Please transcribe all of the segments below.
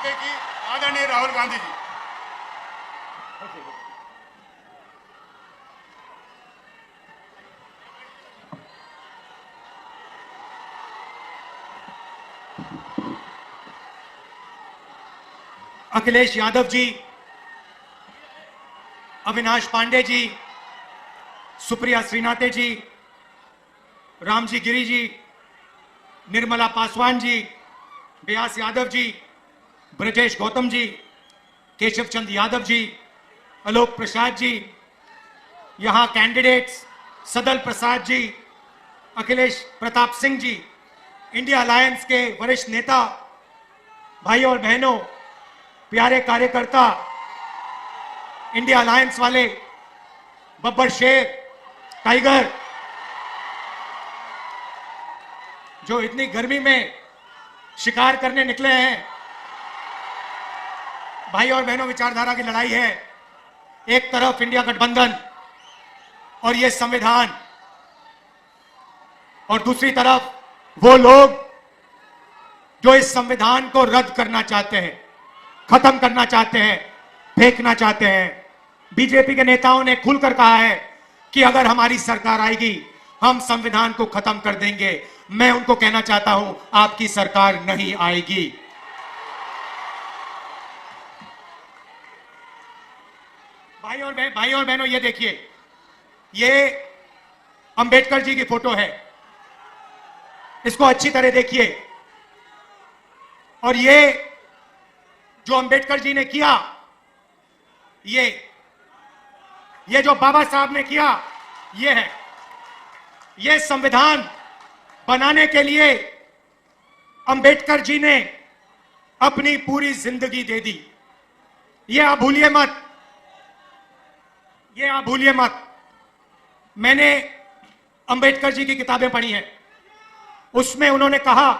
जैसे कि आदरणीय राहुल गांधी जी। अखिलेश यादव जी, अविनाश पांडे जी, सुप्रिया श्रीनाथे जी, रामजी गिरी जी, निर्मला पासवान जी, व्यास यादव जी, ब्रजेश गौतम जी, केशव चंद यादव जी, आलोक प्रसाद जी, यहां कैंडिडेट्स सदल प्रसाद जी, अखिलेश प्रताप सिंह जी, इंडिया अलायंस के वरिष्ठ नेता, भाई और बहनों, प्यारे कार्यकर्ता, इंडिया अलायंस वाले, बब्बर शेर, टाइगर, जो इतनी गर्मी में शिकार करने निकले हैं, भाई और बहनों, विचारधारा की लड़ाई है। एक तरफ इंडिया गठबंधन और ये संविधान, और दूसरी तरफ वो लोग जो इस संविधान को रद्द करना चाहते हैं, खत्म करना चाहते हैं, फेंकना चाहते हैं। बीजेपी के नेताओं ने खुलकर कहा है कि अगर हमारी सरकार आएगी हम संविधान को खत्म कर देंगे। मैं उनको कहना चाहता हूं, आपकी सरकार नहीं आएगी। भाई और बहनों, ये देखिए, ये अंबेडकर जी की फोटो है, इसको अच्छी तरह देखिए। और ये जो अंबेडकर जी ने किया, ये जो बाबा साहब ने किया, ये है। ये संविधान बनाने के लिए अंबेडकर जी ने अपनी पूरी जिंदगी दे दी। ये आप भूलिए मत, ये आप भूलिए मत। मैंने अंबेडकर जी की किताबें पढ़ी हैं, उसमें उन्होंने कहा,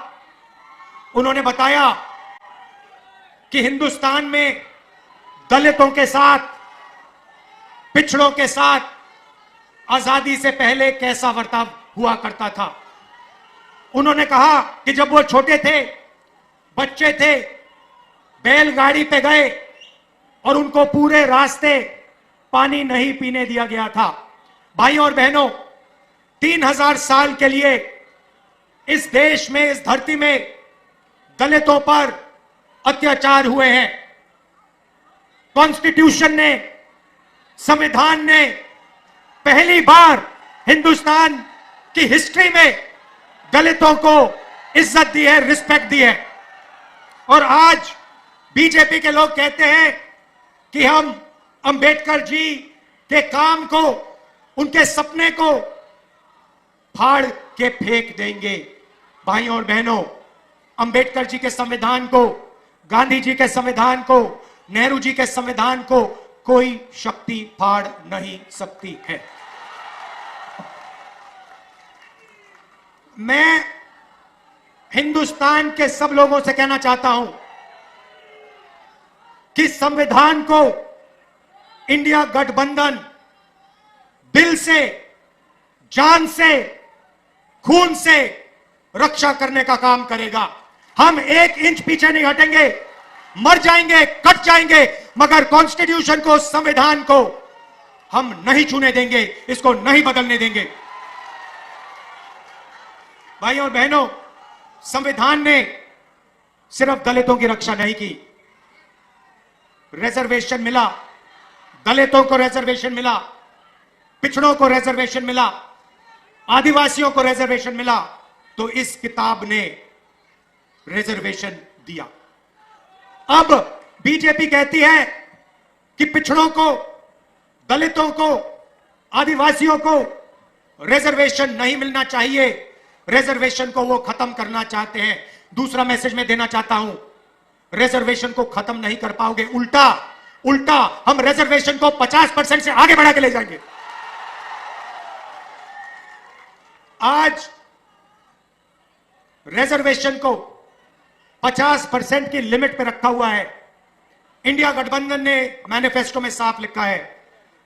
उन्होंने बताया कि हिंदुस्तान में दलितों के साथ, पिछड़ों के साथ आजादी से पहले कैसा बर्ताव हुआ करता था। उन्होंने कहा कि जब वो छोटे थे, बच्चे थे, बैलगाड़ी पे गए और उनको पूरे रास्ते पानी नहीं पीने दिया गया था। भाई और बहनों, 3000 साल के लिए इस देश में, इस धरती में दलितों पर अत्याचार हुए हैं। कॉन्स्टिट्यूशन ने, संविधान ने पहली बार हिंदुस्तान की हिस्ट्री में दलितों को इज्जत दी है, रिस्पेक्ट दी है। और आज बीजेपी के लोग कहते हैं कि हम अंबेडकर जी के काम को, उनके सपने को फाड़ के फेंक देंगे। भाई और बहनों, अंबेडकर जी के संविधान को, गांधी जी के संविधान को, नेहरू जी के संविधान को कोई शक्ति फाड़ नहीं सकती है। मैं हिंदुस्तान के सब लोगों से कहना चाहता हूं कि संविधान को इंडिया गठबंधन दिल से, जान से, खून से रक्षा करने का काम करेगा। हम 1 इंच पीछे नहीं हटेंगे। मर जाएंगे, कट जाएंगे, मगर कॉन्स्टिट्यूशन को, संविधान को हम नहीं छूने देंगे, इसको नहीं बदलने देंगे। भाई और बहनों, संविधान ने सिर्फ दलितों की रक्षा नहीं की। रिजर्वेशन मिला, दलितों को रिजर्वेशन मिला, पिछड़ों को रिजर्वेशन मिला, आदिवासियों को रिजर्वेशन मिला, तो इस किताब ने रिजर्वेशन दिया। अब बीजेपी कहती है कि पिछड़ों को, दलितों को, आदिवासियों को रिजर्वेशन नहीं मिलना चाहिए, रिजर्वेशन को वो खत्म करना चाहते हैं। दूसरा मैसेज मैं देना चाहता हूं, रिजर्वेशन को खत्म नहीं कर पाओगे, उल्टा हम रिजर्वेशन को 50% से आगे बढ़ा के ले जाएंगे। आज रिजर्वेशन को 50% की लिमिट पे रखा हुआ है। इंडिया गठबंधन ने मैनिफेस्टो में साफ लिखा है,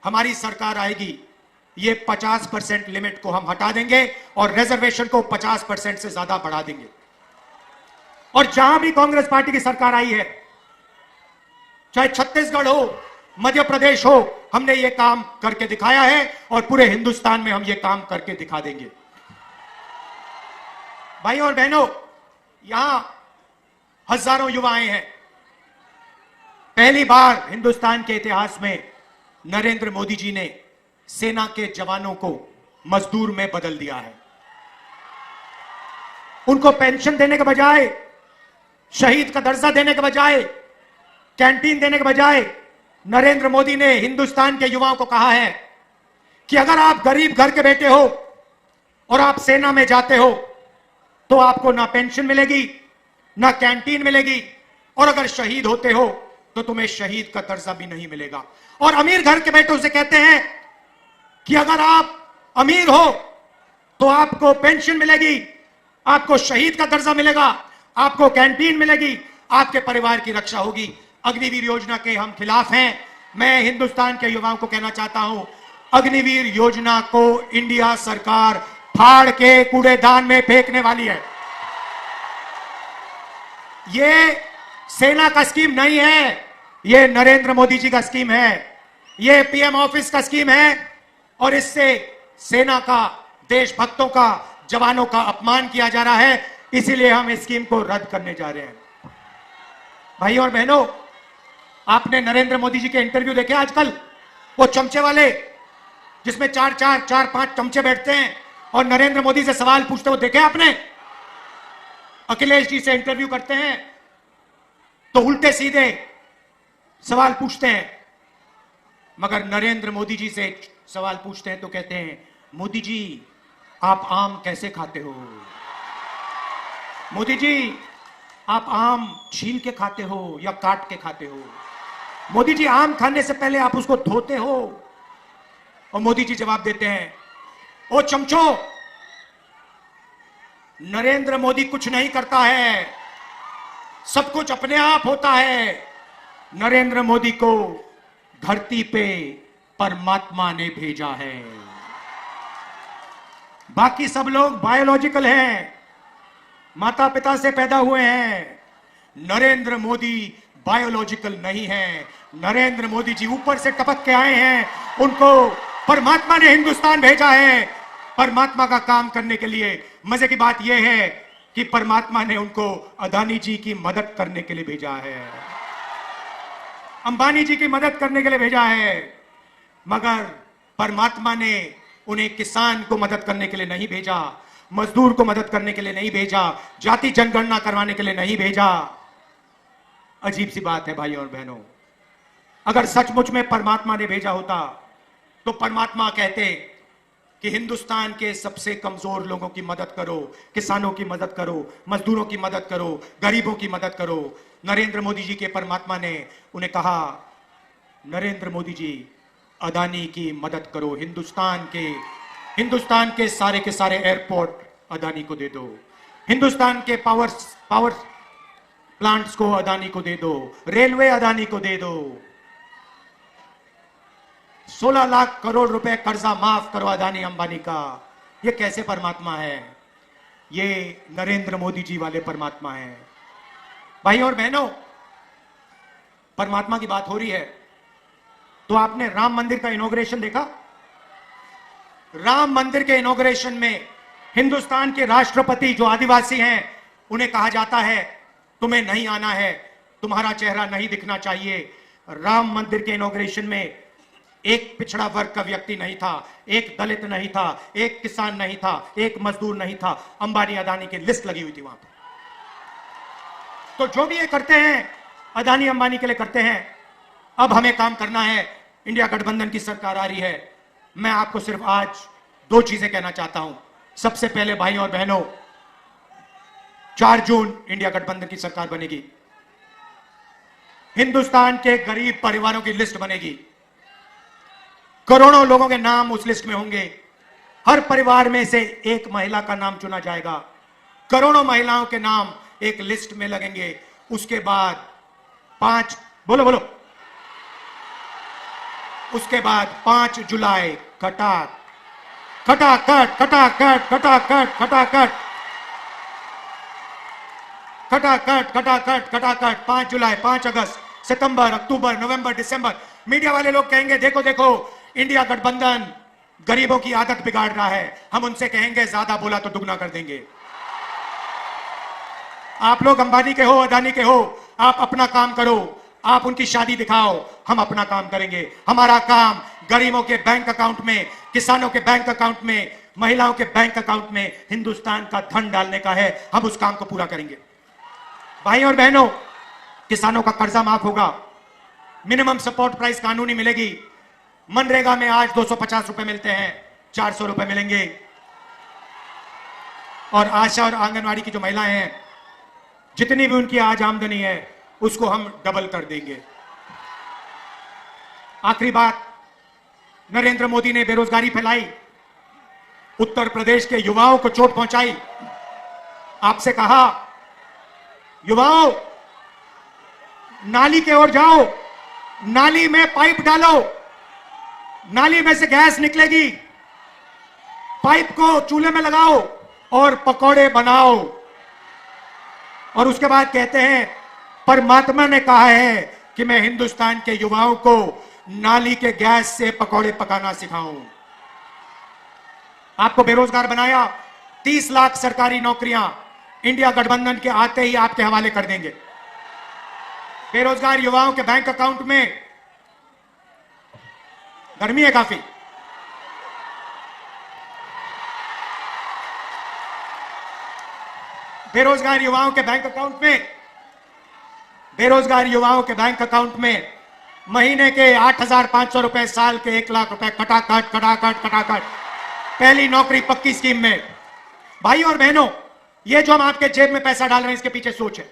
हमारी सरकार आएगी, ये 50% लिमिट को हम हटा देंगे और रिजर्वेशन को 50% से ज्यादा बढ़ा देंगे। और जहां भी कांग्रेस पार्टी की सरकार आई है, चाहे छत्तीसगढ़ हो, मध्य प्रदेश हो, हमने ये काम करके दिखाया है और पूरे हिंदुस्तान में हम ये काम करके दिखा देंगे। भाई और बहनों, यहां हजारों युवा आए हैं। पहली बार हिंदुस्तान के इतिहास में नरेंद्र मोदी जी ने सेना के जवानों को मजदूर में बदल दिया है। उनको पेंशन देने के बजाय, शहीद का दर्जा देने के बजाय, कैंटीन देने के बजाय नरेंद्र मोदी ने हिंदुस्तान के युवाओं को कहा है कि अगर आप गरीब घर के बेटे हो और आप सेना में जाते हो तो आपको ना पेंशन मिलेगी, ना कैंटीन मिलेगी, और अगर शहीद होते हो तो तुम्हें शहीद का दर्जा भी नहीं मिलेगा। और अमीर घर के बेटों से कहते हैं कि अगर आप अमीर हो तो आपको पेंशन मिलेगी, आपको शहीद का दर्जा मिलेगा, आपको कैंटीन मिलेगी, आपके परिवार की रक्षा होगी। अग्निवीर योजना के हम खिलाफ हैं। मैं हिंदुस्तान के युवाओं को कहना चाहता हूं, अग्निवीर योजना को इंडिया सरकार फाड़ के कूड़ेदान में फेंकने वाली है। ये सेना का स्कीम नहीं है, ये नरेंद्र मोदी जी का स्कीम है, ये पीएम ऑफिस का स्कीम है, और इससे सेना का, देशभक्तों का, जवानों का अपमान किया जा रहा है। इसीलिए हम इस स्कीम को रद्द करने जा रहे हैं। भाई और बहनों, आपने नरेंद्र मोदी जी के इंटरव्यू देखे आजकल? वो चमचे वाले, जिसमें चार पांच चमचे बैठते हैं और नरेंद्र मोदी से सवाल पूछते, वो देखे आपने? अखिलेश जी से इंटरव्यू करते हैं तो उल्टे सीधे सवाल पूछते हैं, मगर नरेंद्र मोदी जी से सवाल पूछते हैं तो कहते हैं, मोदी जी आप आम कैसे खाते हो? मोदी जी आप आम छील के खाते हो या काट के खाते हो? मोदी जी आम खाने से पहले आप उसको धोते हो? और मोदी जी जवाब देते हैं, ओ चमचो, नरेंद्र मोदी कुछ नहीं करता है, सब कुछ अपने आप होता है। नरेंद्र मोदी को धरती पे परमात्मा ने भेजा है, बाकी सब लोग बायोलॉजिकल हैं, माता पिता से पैदा हुए हैं। नरेंद्र मोदी बायोलॉजिकल नहीं है। नरेंद्र मोदी जी ऊपर से टपक के आए हैं, उनको परमात्मा ने हिंदुस्तान भेजा है परमात्मा का काम करने के लिए। मजे की बात यह है कि परमात्मा ने उनको अदानी जी की मदद करने के लिए भेजा है, अंबानी जी की मदद करने के लिए भेजा है, मगर परमात्मा ने उन्हें किसान को मदद करने के लिए नहीं भेजा, मजदूर को मदद करने के लिए नहीं भेजा, जाति जनगणना करवाने के लिए नहीं भेजा। अजीब सी बात है भाई और बहनों, अगर सचमुच में परमात्मा ने भेजा होता तो परमात्मा कहते कि हिंदुस्तान के सबसे कमजोर लोगों की मदद करो, किसानों की मदद करो, मजदूरों की मदद करो, गरीबों की मदद करो। नरेंद्र मोदी जी के परमात्मा ने उन्हें कहा, नरेंद्र मोदी जी अदानी की मदद करो, हिंदुस्तान के सारे एयरपोर्ट अदानी को दे दो, हिंदुस्तान के पावर प्लांट्स को अदानी को दे दो, रेलवे अदानी को दे दो, 16 लाख करोड़ रुपए कर्जा माफ करो अदानी अंबानी का। ये कैसे परमात्मा है? ये नरेंद्र मोदी जी वाले परमात्मा है। भाई और बहनों, परमात्मा की बात हो रही है तो आपने राम मंदिर का इनॉग्रेशन देखा? राम मंदिर के इनॉग्रेशन में हिंदुस्तान के राष्ट्रपति जो आदिवासी हैं, उन्हें कहा जाता है तुम्हें नहीं आना है, तुम्हारा चेहरा नहीं दिखना चाहिए। राम मंदिर के इनॉग्रेशन में एक पिछड़ा वर्ग का व्यक्ति नहीं था, एक दलित नहीं था, एक किसान नहीं था, एक मजदूर नहीं था, अंबानी अदानी की लिस्ट लगी हुई थी वहां पर। तो जो भी ये करते हैं अदानी अंबानी के लिए करते हैं। अब हमें काम करना है, इंडिया गठबंधन की सरकार आ रही है। मैं आपको सिर्फ आज 2 चीजें कहना चाहता हूं। सबसे पहले भाई और बहनों, 4 जून इंडिया गठबंधन की सरकार बनेगी, हिंदुस्तान के गरीब परिवारों की लिस्ट बनेगी, करोड़ों लोगों के नाम उस लिस्ट में होंगे, हर परिवार में से एक महिला का नाम चुना जाएगा, करोड़ों महिलाओं के नाम एक लिस्ट में लगेंगे। उसके बाद 5 बोलो उसके बाद 5 जुलाई खटाखट 5 जुलाई, 5 अगस्त, सितंबर, अक्टूबर, नवंबर, दिसंबर मीडिया वाले लोग कहेंगे देखो देखो इंडिया गठबंधन गरीबों की आदत बिगाड़ रहा है। हम उनसे कहेंगे ज्यादा बोला तो दुगना कर देंगे। आप लोग अंबानी के हो, अदानी के हो, आप अपना काम करो, आप उनकी शादी दिखाओ, हम अपना काम करेंगे। हमारा काम गरीबों के बैंक अकाउंट में, किसानों के बैंक अकाउंट में, महिलाओं के बैंक अकाउंट में हिंदुस्तान का धन डालने का है। हम उस काम को पूरा करेंगे। भाई और बहनों, किसानों का कर्जा माफ होगा, मिनिमम सपोर्ट प्राइस कानूनी मिलेगी। मनरेगा में आज 250 रुपए मिलते हैं, 400 रुपए मिलेंगे। और आशा और आंगनवाड़ी की जो महिलाएं हैं, जितनी भी उनकी आज आमदनी है उसको हम डबल कर देंगे। आखिरी बात, नरेंद्र मोदी ने बेरोजगारी फैलाई, उत्तर प्रदेश के युवाओं को चोट पहुंचाई। आपसे कहा युवाओं नाली के ओर जाओ, नाली में पाइप डालो, नाली में से गैस निकलेगी, पाइप को चूल्हे में लगाओ और पकौड़े बनाओ। और उसके बाद कहते हैं परमात्मा ने कहा है कि मैं हिंदुस्तान के युवाओं को नाली के गैस से पकौड़े पकाना सिखाऊं। आपको बेरोजगार बनाया, 30 लाख सरकारी नौकरियां इंडिया गठबंधन के आते ही आपके हवाले कर देंगे। बेरोजगार युवाओं के बैंक अकाउंट में, गर्मी है काफी, बेरोजगार युवाओं के बैंक अकाउंट में, बेरोजगार युवाओं के बैंक अकाउंट में महीने के 8,500 रुपए, साल के 1 लाख रुपए कटाकट कटाकट कटाकट, पहली नौकरी पक्की स्कीम में। भाई और बहनों, ये जो हम आपके जेब में पैसा डाल रहे हैं इसके पीछे सोच है।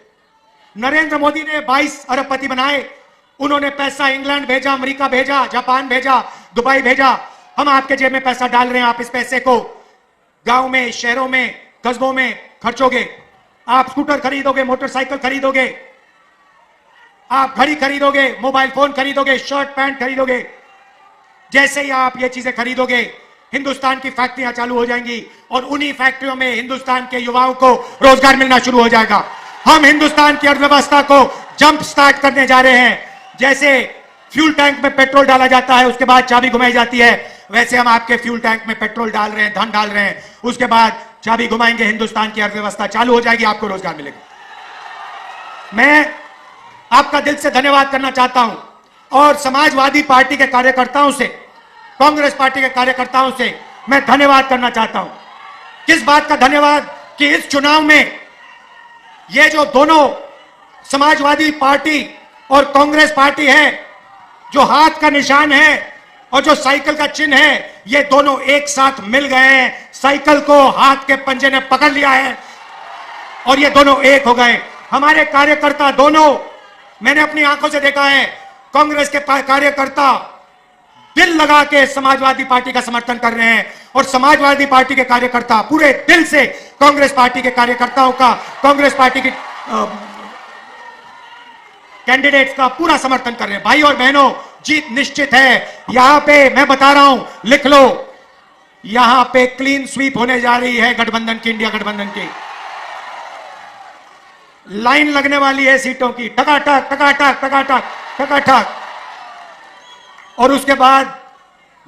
नरेंद्र मोदी ने 22 अरबपति बनाए, उन्होंने पैसा इंग्लैंड भेजा, अमेरिका भेजा, जापान भेजा, दुबई भेजा। हम आपके जेब में पैसा डाल रहे हैं। आप इस पैसे को गांव में, शहरों में, कस्बों में खर्चोगे। आप स्कूटर खरीदोगे, मोटरसाइकिल खरीदोगे, आप घड़ी खरीदोगे, मोबाइल फोन खरीदोगे, शर्ट पैंट खरीदोगे। जैसे ही आप ये चीजें खरीदोगे, हिंदुस्तान की फैक्ट्रियां चालू हो जाएंगी और उन्हीं फैक्ट्रियों में हिंदुस्तान के युवाओं को रोजगार मिलना शुरू हो जाएगा। हम हिंदुस्तान की अर्थव्यवस्था को जंप स्टार्ट करने जा रहे हैं। जैसे फ्यूल टैंक में पेट्रोल डाला जाता है, उसके बाद चाबी घुमाई जाती है, वैसे हम आपके फ्यूल टैंक में पेट्रोल डाल रहे हैं, धन डाल रहे हैं। उसके बाद चाबी घुमाएंगे, हिंदुस्तान की अर्थव्यवस्था चालू हो जाएगी, आपको रोजगार मिलेगा। मैं आपका दिल से धन्यवाद करना चाहता हूं और समाजवादी पार्टी के कार्यकर्ताओं से, कांग्रेस पार्टी के कार्यकर्ताओं से मैं धन्यवाद करना चाहता हूं। किस बात का धन्यवाद कि इस चुनाव में ये जो दोनों समाजवादी पार्टी और कांग्रेस पार्टी है, जो हाथ का निशान है और जो साइकिल का चिन्ह है, ये दोनों एक साथ मिल गए हैं। साइकिल को हाथ के पंजे ने पकड़ लिया है और ये दोनों एक हो गए। हमारे कार्यकर्ता दोनों, मैंने अपनी आंखों से देखा है, कांग्रेस के कार्यकर्ता दिल लगा के समाजवादी पार्टी का समर्थन कर रहे हैं और समाजवादी पार्टी के कार्यकर्ता पूरे दिल से कांग्रेस पार्टी के कार्यकर्ताओं का, कांग्रेस पार्टी के कैंडिडेट्स का पूरा समर्थन कर रहे हैं। भाई और बहनों, जीत निश्चित है। यहां पे मैं बता रहा हूं, लिख लो, यहां पे क्लीन स्वीप होने जा रही है गठबंधन की, इंडिया गठबंधन की। लाइन लगने वाली है सीटों की, टकाटक टकाटक टकाटक टकाटक। और उसके बाद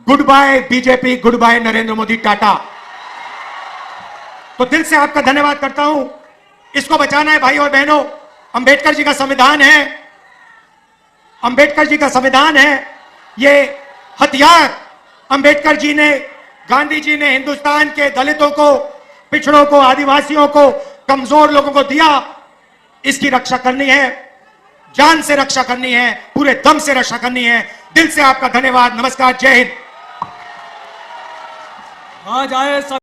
good bye BJP, good bye Narendra Modi, tata. तो दिल से आपका धन्यवाद करता हूं। इसको बचाना है भाई और बहनों। अंबेडकर जी का संविधान है, अंबेडकर जी का संविधान है, ये हथियार अंबेडकर जी ने, गांधी जी ने हिंदुस्तान के दलितों को, पिछड़ों को, आदिवासियों को, कमजोर लोगों को दिया। इसकी रक्षा करनी है, जान से रक्षा करनी है, पूरे दम से रक्षा करनी है। दिल से आपका धन्यवाद। नमस्कार, जय हिंद। आज आए